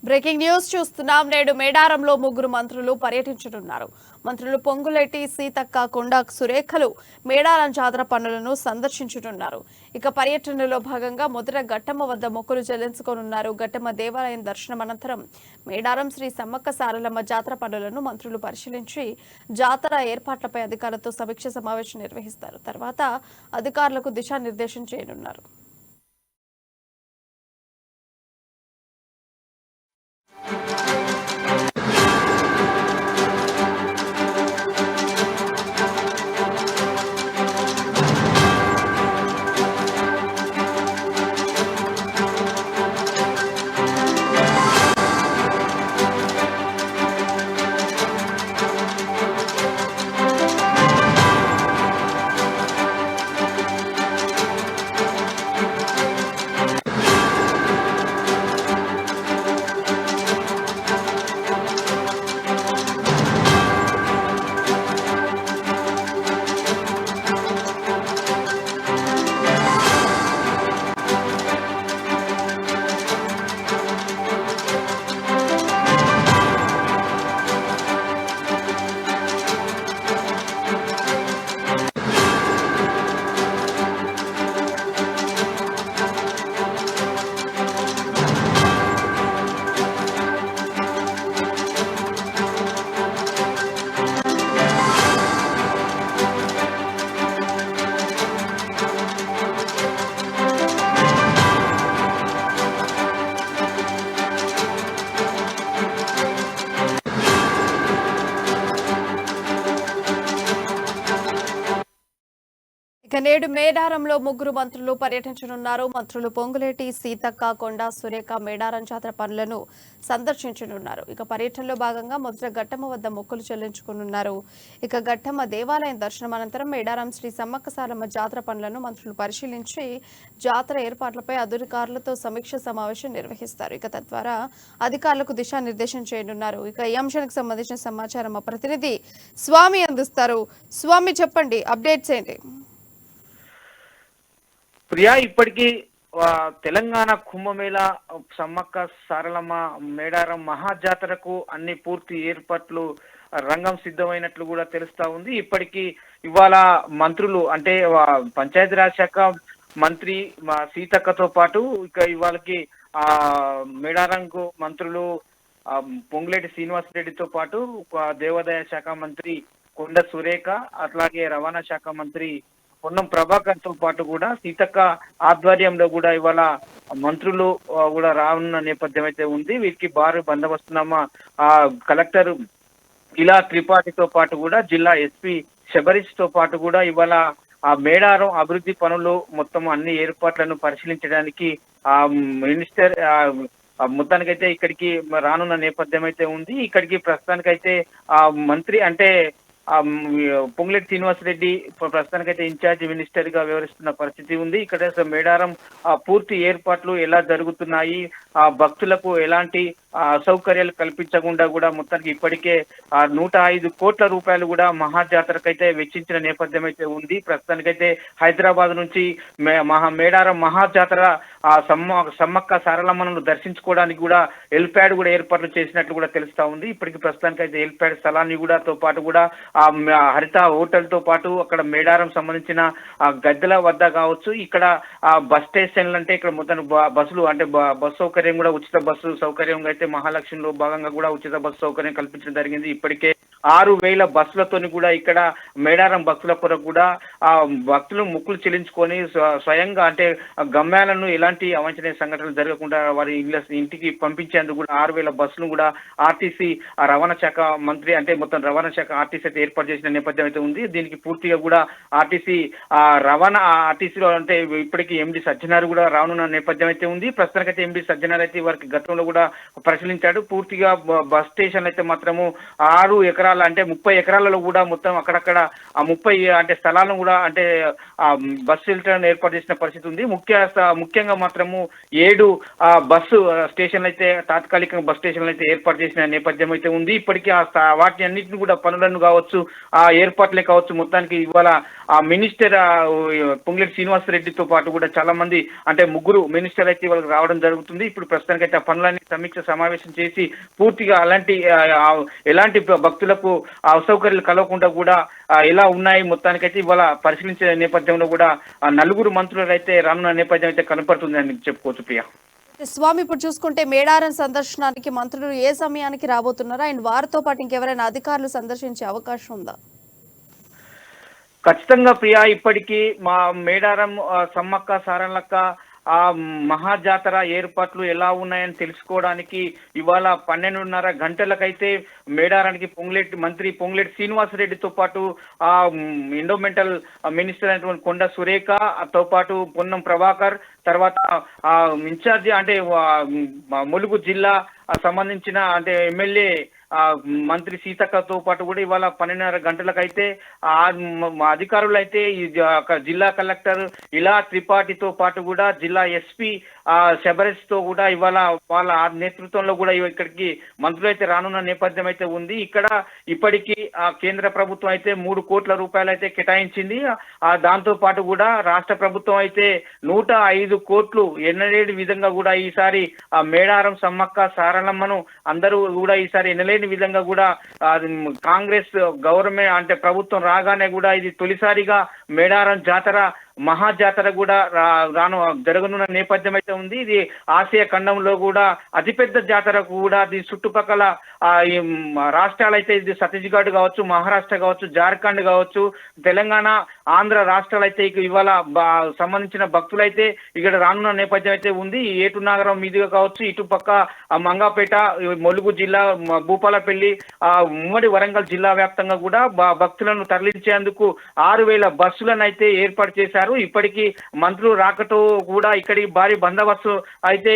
Breaking news చూస్తున్నాం. నేడు మేడారంలో ముగ్గురు మంత్రులు పర్యటించనున్నారు. మంత్రులు పొంగులేటి సీతక్క, కొండ సురేఖలు మేడారం జాతర పనులను సందర్శించనున్నారు. ఇక పర్యటనలో భాగంగా మొదట ఘట్టమ్మ వద్ద మొక్కులు చెల్లించుకోనున్నారు. ఘట్టమ్మ దేవాలయం దర్శనం అనంతరం మేడారం శ్రీ సమ్మక్క సారలమ్మ జాతర పనులను మంత్రులు పరిశీలించి జాతర ఏర్పాట్లపై అధికారులతో సమీక్ష సమావేశం నిర్వహిస్తారు. తర్వాత అధికారులకు దిశానిర్దేశం చేయనున్నారు. ఇక నేడు మేడారంలో ముగ్గురు మంత్రులు పర్యటించనున్నారు. మంత్రులు పొంగులేటి సీతక్క, కొండ సురేఖ మేడారం జాతర పనులను సందర్శించనున్నారు. ఇక పర్యటనలో భాగంగా మొదట ఘట్టమ్మ వద్ద మొక్కులు చెల్లించుకున్నారు. ఇక ఘట్టమ్మ దేవాలయం దర్శనం అనంతరం మేడారం శ్రీ సమ్మక్క సారలమ్మ జాతర పనులను మంత్రులు పరిశీలించి జాతర ఏర్పాట్లపై అధికారులతో సమీక్ష సమావేశం నిర్వహిస్తారు. ఇక తద్వారా అధికారులకు దిశానిర్దేశం చేయనున్నారు. ఇక ఈ అంశానికి సంబంధించిన సమాచారం మా ప్రతినిధి స్వామి అందిస్తారు. స్వామి, చెప్పండి, అప్డేట్స్ ఏంటి? ప్రియా, ఇప్పటికీ తెలంగాణ కుంభమేళ సమ్మక్క సారలమ్మ మేడారం మహాజాతరకు అన్ని పూర్తి ఏర్పాట్లు రంగం సిద్ధమైనట్లు కూడా తెలుస్తా ఉంది. ఇప్పటికీ ఇవాళ మంత్రులు అంటే పంచాయతీరాజ్ శాఖ మంత్రి సీతక్కతో పాటు ఇక ఇవాళకి మేడారంకు మంత్రులు పొంగులేటి శ్రీనివాసరెడ్డితో పాటు దేవాదాయ శాఖ మంత్రి కొండ సురేఖ, అట్లాగే రవాణా శాఖ మంత్రి పొన్నం ప్రభాకర్ తో పాటు కూడా సీతక్క ఆధ్వర్యంలో కూడా ఇవాళ మంత్రులు కూడా రానున్న నేపథ్యం అయితే ఉంది. వీరికి భారీ బందోబస్తున్నమా కలెక్టర్ ఇలా త్రిపాఠితో పాటు కూడా జిల్లా ఎస్పీ శబరీష్ తో పాటు కూడా ఇవాళ మేడారం అభివృద్ధి పనులు మొత్తం అన్ని ఏర్పాట్లను పరిశీలించడానికి మినిస్టర్ మొత్తానికైతే ఇక్కడికి రానున్న నేపథ్యం అయితే ఉంది. ఇక్కడికి ప్రస్తుతానికైతే మంత్రి అంటే పొంగులేటి శ్రీనివాసరెడ్డి ప్రస్తుతానికైతే ఇన్ఛార్జ్ మినిస్టర్ గా వ్యవహరిస్తున్న పరిస్థితి ఉంది. ఇక్కడ మేడారం పూర్తి ఏర్పాట్లు ఎలా జరుగుతున్నాయి, భక్తులకు ఎలాంటి అసౌకర్యాలు కల్పించకుండా కూడా మొత్తానికి ఇప్పటికే 105 కోట్ల రూపాయలు కూడా మహాజాతరకైతే వెచ్చించిన నేపథ్యం అయితే ఉంది. ప్రస్తుతానికైతే హైదరాబాద్ నుంచి మేడారం మహాజాతర సమ్మక్క సారలమ్మను దర్శించుకోవడానికి కూడా ఎల్ప్యాడ్ కూడా ఏర్పాట్లు చేసినట్లు కూడా తెలుస్తా ఉంది. ఇప్పటికి ప్రస్తుతానికైతే ఎల్ప్యాడ్ స్థలాన్ని కూడా తో పాటు కూడా హరిత హోటల్ తో పాటు అక్కడ మేడారం సంబంధించిన గద్దెల వద్ద కావచ్చు, ఇక్కడ బస్ స్టేషన్లు అంటే ఇక్కడ మొత్తం బస్సులు అంటే బస్ సౌకర్యం కూడా ఉచిత బస్సు సౌకర్యం అయితే మహాలక్ష్మిలో భాగంగా కూడా ఉచిత బస్సు సౌకర్యం కల్పించడం జరిగింది. ఇప్పటికే 6,000 బస్సులతోని కూడా ఇక్కడ మేడారం భక్తుల కొరకు కూడా భక్తులు మొక్కులు చెల్లించుకొని స్వయంగా అంటే గమ్యాలను ఎలాంటి అవాంఛనీయ సంఘటనలు జరగకుండా వారి ఇంటికి పంపించేందుకు కూడా 6,000 బస్సులు కూడా ఆర్టీసీ రవాణా శాఖ మంత్రి అంటే మొత్తం రవాణా శాఖ ఆర్టీసీ అయితే ఏర్పాటు చేసిన నేపథ్యం అయితే ఉంది. దీనికి పూర్తిగా కూడా ఆర్టీసీ రవాణా ఆర్టీసీలో అంటే ఇప్పటికీ ఎండి సజ్జనార్ కూడా రానున్న నేపథ్యం అయితే ఉంది. ప్రస్తుతానికైతే ఎండి సజ్జనార్ అయితే వారికి గతంలో కూడా పరిశీలించాడు. పూర్తిగా బస్ స్టేషన్ అయితే మాత్రము 6 ఎకరాల ఎకరాల అంటే 30 ఎకరాలలో కూడా మొత్తం అక్కడక్కడ ఆ 30 అంటే స్థలాలను కూడా అంటే బస్సు షెల్టర్లను ఏర్పాటు చేసిన పరిస్థితి ఉంది. ముఖ్యంగా మాత్రము 7 బస్సు స్టేషన్లు అయితే తాత్కాలికంగా బస్ స్టేషన్లు అయితే ఏర్పాటు చేసిన నేపథ్యం అయితే ఉంది. ఇప్పటికీ వాటిని అన్నింటిని కూడా పనులను కావచ్చు, ఆ ఏర్పాట్లే కావచ్చు, మొత్తానికి ఇవాళ ఆ మినిస్టర్ పొంగులేటి శ్రీనివాసరెడ్డితో పాటు కూడా చాలా మంది అంటే 3 మినిస్టర్ అయితే వాళ్ళకి రావడం జరుగుతుంది. ఇప్పుడు ప్రస్తుతానికైతే ఆ పనులన్నీ సమీక్ష సమావేశం చేసి పూర్తిగా ఎలాంటి భక్తులకు అసౌకర్యాలు కలగకుండా కూడా ఎలా ఉన్నాయి మొత్తానికైతే ఇవాళ పరిశీలించే నేపథ్యంలో కూడా 4 మంత్రులు అయితే రానున్న నేపథ్యం అయితే కనపడుతుంది అని చెప్పుకోవచ్చు ప్రియా. స్వామి, ఇప్పుడు చూసుకుంటే మేడారం సందర్శనానికి మంత్రులు ఏ సమయానికి రాబోతున్నారా అండ్ వారితో పాటు ఇంకెవరైనా అధికారులు సందర్శించే అవకాశం ఉందా? ఖచ్చితంగా ప్రియా, ఇప్పటికీ మా మేడారం సమ్మక్క సారలక్క ఆ మహాజాతర ఏర్పాట్లు ఎలా ఉన్నాయని తెలుసుకోవడానికి ఇవాళ 12:30 గంటలకైతే మేడారానికి మంత్రి పొంగులేటి శ్రీనివాసరెడ్డితో పాటు ఆ ఎండోమెంటల్ మినిస్టర్ అయినటువంటి కొండ సురేఖతో పాటు పొన్నం ప్రభాకర్, తర్వాత ఇన్ఛార్జి అంటే ములుగు జిల్లా సంబంధించిన అంటే ఎమ్మెల్యే మంత్రి సీతక్కతో పాటు కూడా ఇవాళ 12:30 గంటలకైతే అధికారులు అయితే ఈ జిల్లా కలెక్టర్ ఇలా త్రిపాఠితో పాటు కూడా జిల్లా ఎస్పీ శబరిస్ తో కూడా ఇవాళ వాళ్ళ నేతృత్వంలో కూడా ఇక్కడికి మంత్రులు అయితే రానున్న నేపథ్యం అయితే ఉంది. ఇక్కడ ఇప్పటికీ కేంద్ర ప్రభుత్వం అయితే 3 కోట్ల రూపాయలు అయితే కేటాయించింది. దాంతో పాటు కూడా రాష్ట్ర ప్రభుత్వం అయితే 105 కోట్లు ఎన్నలేని విధంగా కూడా ఈసారి మేడారం సమ్మక్క సారలమ్మను అందరూ కూడా ఈసారి ఎన్నలేని విధంగా కూడా కాంగ్రెస్ గవర్నమెంట్ అంటే ప్రభుత్వం రాగానే కూడా ఇది తొలిసారిగా మేడారం జాతర మహాజాతర కూడా జరగనున్న నేపథ్యం అయితే ఉంది. ఇది ఆసియా ఖండంలో కూడా అతిపెద్ద జాతర కూడా చుట్టుపక్కల రాష్ట్రాలైతే ఇది ఛత్తీస్గఢ్ కావచ్చు, మహారాష్ట్ర కావచ్చు, జార్ఖండ్ కావచ్చు, తెలంగాణ, ఆంధ్ర రాష్ట్రాలైతే ఇవాళ సంబంధించిన భక్తులైతే ఇక్కడ రానున్న నేపథ్యం అయితే ఉంది. ఏటునాగరం మీదుగా కావచ్చు, ఇటుపక్క మంగాపేట, ములుగు జిల్లా, భూపాలపల్లి, ఉమ్మడి వరంగల్ జిల్లా వ్యాప్తంగా కూడా భక్తులను తరలించేందుకు 6,000 బస్సులను అయితే ఏర్పాటు చేశారు. ఇప్పటికీ మంత్రులు రాకతో కూడా ఇక్కడికి భారీ బందోబస్తు అయితే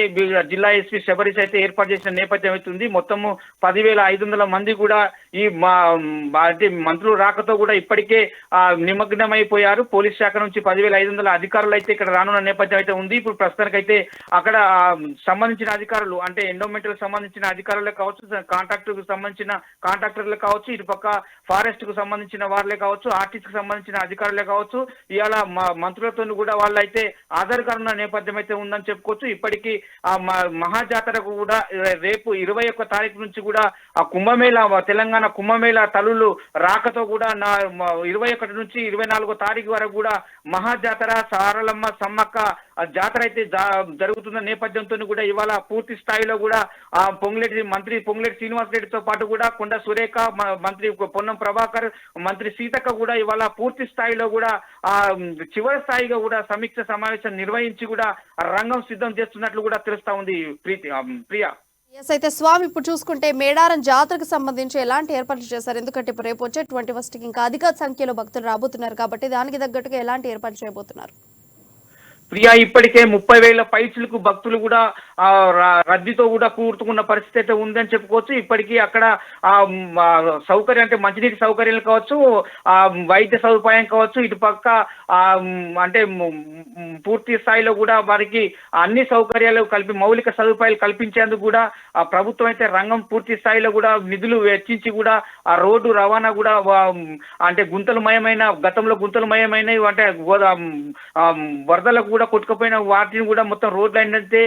జిల్లా ఎస్పీ శబరిస్ అయితే ఏర్పాటు చేసిన నేపథ్యం అవుతుంది. మొత్తము 10,500 మంది కూడా ఈ అంటే మంత్రులు రాకతో కూడా ఇప్పటికే నిమగ్నమైపోయారు. పోలీస్ శాఖ నుంచి 10,500 అధికారులు అయితే ఇక్కడ రానున్న నేపథ్యం అయితే ఉంది. ఇప్పుడు ప్రస్తుతానికైతే అక్కడ సంబంధించిన అధికారులు అంటే ఎండోమెంటల్ సంబంధించిన అధికారులే కావచ్చు, కాంట్రాక్టర్కు సంబంధించిన కాంట్రాక్టర్లే కావచ్చు, ఇటు పక్క ఫారెస్ట్ కు సంబంధించిన వారులే కావచ్చు, ఆర్టీసీ కు సంబంధించిన అధికారులే కావచ్చు, ఇవాళ మంత్రులతో కూడా వాళ్ళైతే ఆధారకరణ నేపథ్యం అయితే ఉందని చెప్పుకోవచ్చు. ఇప్పటికీ ఆ మహాజాతరకు కూడా రేపు 21 తారీఖు నుంచి కూడా ఆ కుంభమేళా తెలంగాణ కుంభమేళా తల్లులు రాకతో కూడా 21 నుంచి 24 తారీఖు వరకు కూడా మహాజాతర సారలమ్మ సమ్మక్క జాతర అయితే జరుగుతున్న నేపథ్యంతో కూడా ఇవాళ పూర్తి స్థాయిలో కూడా మంత్రి పొంగులేటి శ్రీనివాసరెడ్డితో పాటు కూడా కొండ సురేఖ, మంత్రి పొన్నం ప్రభాకర్, మంత్రి సీతక్క కూడా ఇవాళ పూర్తి స్థాయిలో కూడా చివరి స్థాయిగా కూడా సమీక్ష సమావేశం నిర్వహించి కూడా రంగం సిద్ధం చేస్తున్నట్లు కూడా తెలుస్తా ఉంది ప్రియా. అయితే స్వామి, ఇప్పుడు చూసుకుంటే మేడారం జాతరకు సంబంధించి ఎలాంటి ఏర్పాట్లు చేశారు? ఎందుకంటే ఇప్పుడు రేపు వచ్చే 21st ఇంకా అధిక సంఖ్యలో భక్తులు రాబోతున్నారు కాబట్టి దానికి తగ్గట్టుగా ఎలాంటి ఏర్పాట్లు చేయబోతున్నారు? ప్రియా, ఇప్పటికే 30,000 పైచులకు భక్తులు కూడా రద్దీతో కూడా కూర్చుకున్న పరిస్థితి అయితే ఉందని చెప్పుకోవచ్చు. ఇప్పటికీ అక్కడ సౌకర్యం అంటే మంచినీటి సౌకర్యాలు కావచ్చు, వైద్య సదుపాయం కావచ్చు, ఇటు పక్క అంటే పూర్తి స్థాయిలో కూడా వారికి అన్ని సౌకర్యాలు మౌలిక సదుపాయాలు కల్పించేందుకు కూడా ప్రభుత్వం అయితే రంగం పూర్తి స్థాయిలో కూడా నిధులు వెచ్చించి కూడా ఆ రోడ్డు రవాణా కూడా అంటే గతంలో గుంతలమయమైన అంటే వరదలకు కూడా కొట్టుకుపోయిన వాటిని కూడా మొత్తం రోడ్లు అయితే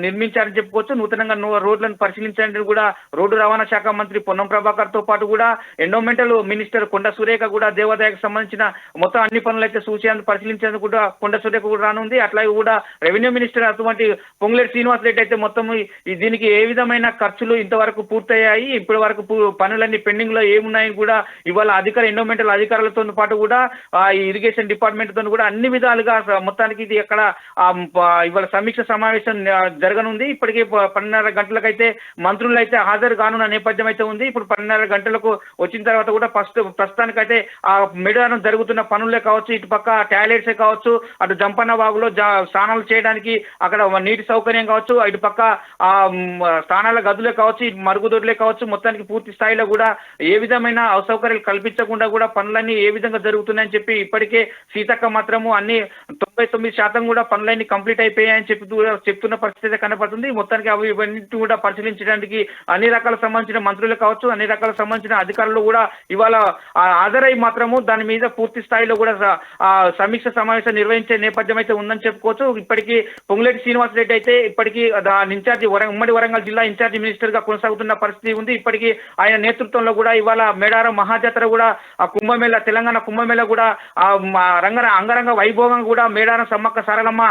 నిర్మించారని చెప్పుకోవచ్చు. నూతనంగా రోడ్లను పరిశీలించాలని కూడా రోడ్డు రవాణా శాఖ మంత్రి పొన్నం ప్రభాకర్ తో పాటు కూడా ఎండోమెంటల్ మినిస్టర్ కొండ సురేఖ కూడా దేవాదాయకు సంబంధించిన మొత్తం అన్ని పనులు అయితే పరిశీలించేందుకు కూడా కొండ సురేఖ కూడా రానుంది. అట్లాగే కూడా రెవెన్యూ మినిస్టర్ అటువంటి పొంగులేటి శ్రీనివాసరెడ్డి అయితే మొత్తం దీనికి ఏ విధమైన ఖర్చులు ఇంతవరకు పూర్తయ్యాయి, ఇప్పటి వరకు పనులన్నీ పెండింగ్ లో ఏమున్నాయని కూడా ఇవాళ ఎండోమెంటల్ అధికారులతో పాటు కూడా ఇరిగేషన్ డిపార్ట్మెంట్ తో కూడా అన్ని విధాలుగా మొత్తానికి ఇది అక్కడ ఇవాళ సమీక్ష సమావేశం జరగనుంది. ఇప్పటికే 12:30 గంటలకైతే మంత్రులు అయితే హాజరు కానున్న నేపథ్యం అయితే ఉంది. ఇప్పుడు 12:30 గంటలకు వచ్చిన తర్వాత కూడా ప్రస్తుతానికైతే ఆ మేడారం జరుగుతున్న పనులే కావచ్చు, ఇటు పక్క టాయిలెట్సే కావచ్చు, అటు జంపన్న బాబులో స్నానాలు చేయడానికి అక్కడ నీటి సౌకర్యం కావచ్చు, ఇటు పక్క ఆ స్నానాల గదులే కావచ్చు, ఇటు మరుగుదొడ్లే కావచ్చు, మొత్తానికి పూర్తి స్థాయిలో కూడా ఏ విధమైన అసౌకర్యాలు కల్పించకుండా కూడా పనులన్నీ ఏ విధంగా జరుగుతున్నాయని చెప్పి ఇప్పటికే సీతక్క మాత్రము అన్ని 99% కూడా పనులన్నీ కంప్లీట్ అయిపోయాయని చెప్తున్న పరిస్థితి కనపడుతుంది. మొత్తానికి ఇవన్నీ కూడా పరిశీలించడానికి అన్ని రకాల సంబంధించిన మంత్రులు కావచ్చు, అన్ని రకాల సంబంధించిన అధికారులు కూడా ఇవాళ హాజరై మాత్రము దాని మీద పూర్తి స్థాయిలో కూడా సమీక్ష సమావేశం నిర్వహించే నేపథ్యం అయితే ఉందని చెప్పుకోవచ్చు. ఇప్పటికీ పొంగులేటి శ్రీనివాసరెడ్డి అయితే ఇప్పటికీ ఇన్ఛార్జి ఉమ్మడి వరంగల్ జిల్లా ఇన్ఛార్జి మినిస్టర్ గా కొనసాగుతున్న పరిస్థితి ఉంది. ఇప్పటికీ ఆయన నేతృత్వంలో కూడా ఇవాళ మేడారం మహాజాతర కూడా ఆ కుంభమేళ, తెలంగాణ కుంభమేళ కూడా అంగరంగ వైభవంగా కూడా మేడారం సమ్మక్క సారలమ్మ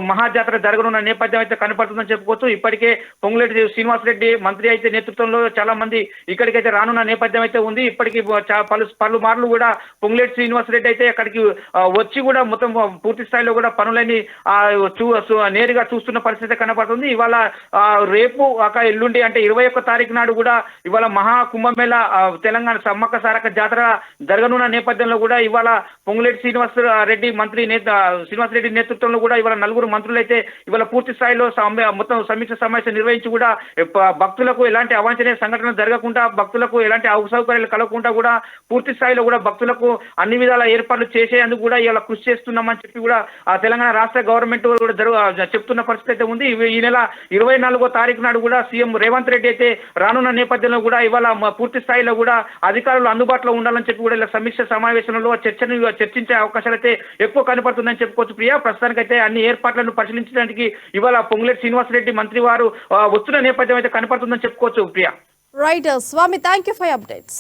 మహాజాతర జరగనున్న నేపథ్యం అయితే కనపడుతుందని చెప్పుకోవచ్చు. ఇప్పటికే పొంగులేటి శ్రీనివాసరెడ్డి మంత్రి అయితే నేతృత్వంలో చాలా మంది ఇక్కడికైతే రానున్న నేపథ్యం అయితే ఉంది. ఇప్పటికీ పలుమార్లు కూడా పొంగులేటి శ్రీనివాసరెడ్డి అయితే అక్కడికి వచ్చి కూడా మొత్తం పూర్తి స్థాయిలో కూడా పనులని నేరుగా చూస్తున్న పరిస్థితి కనపడుతుంది. ఇవాళ రేపు ఎల్లుండి అంటే 21 తారీఖు నాడు కూడా ఇవాళ మహా కుంభమేళ తెలంగాణ సమ్మక్క సారక్క జాతర జరగనున్న నేపథ్యంలో కూడా ఇవాళ పొంగులేటి శ్రీనివాసరెడ్డి నేతృత్వంలో కూడా ఇవాళ 4 మంత్రులు అయితే ఇవాళ పూర్తి స్థాయిలో మొత్తం సమీక్ష సమావేశం నిర్వహించి కూడా భక్తులకు ఎలాంటి అవాంఛనీయ సంఘటనలు జరగకుండా, భక్తులకు ఎలాంటి అసౌకర్యాలు కలగకుండా కూడా పూర్తి స్థాయిలో కూడా భక్తులకు అన్ని విధాల ఏర్పాట్లు చేసేందుకు కూడా ఇవాళ కృషి చేస్తున్నామని చెప్పి కూడా ఆ తెలంగాణ రాష్ట్ర గవర్నమెంట్ కూడా చెప్తున్న పరిస్థితి అయితే ఉంది. ఈ నెల 24వ తారీఖు నాడు కూడా సీఎం రేవంత్ రెడ్డి అయితే రానున్న నేపథ్యంలో కూడా ఇవాళ పూర్తి స్థాయిలో కూడా అధికారులు అందుబాటులో ఉండాలని చెప్పి కూడా ఇలా సమీక్ష సమావేశంలో చర్చించే అవకాశాలు అయితే ఎక్కువ కనపడుతుందని చెప్పుకోవచ్చు. ప్రియా, ప్రస్తుతానికైతే అన్ని ఏర్పాట్లను పరిశీలించడానికి ఇవాళ పొంగులేటి శ్రీనివాసరెడ్డి మంత్రి వారు వస్తున్న నేపథ్యం అయితే కనపడుతుందని చెప్పుకోవచ్చు. Priya. Right Swami, thank you for updates.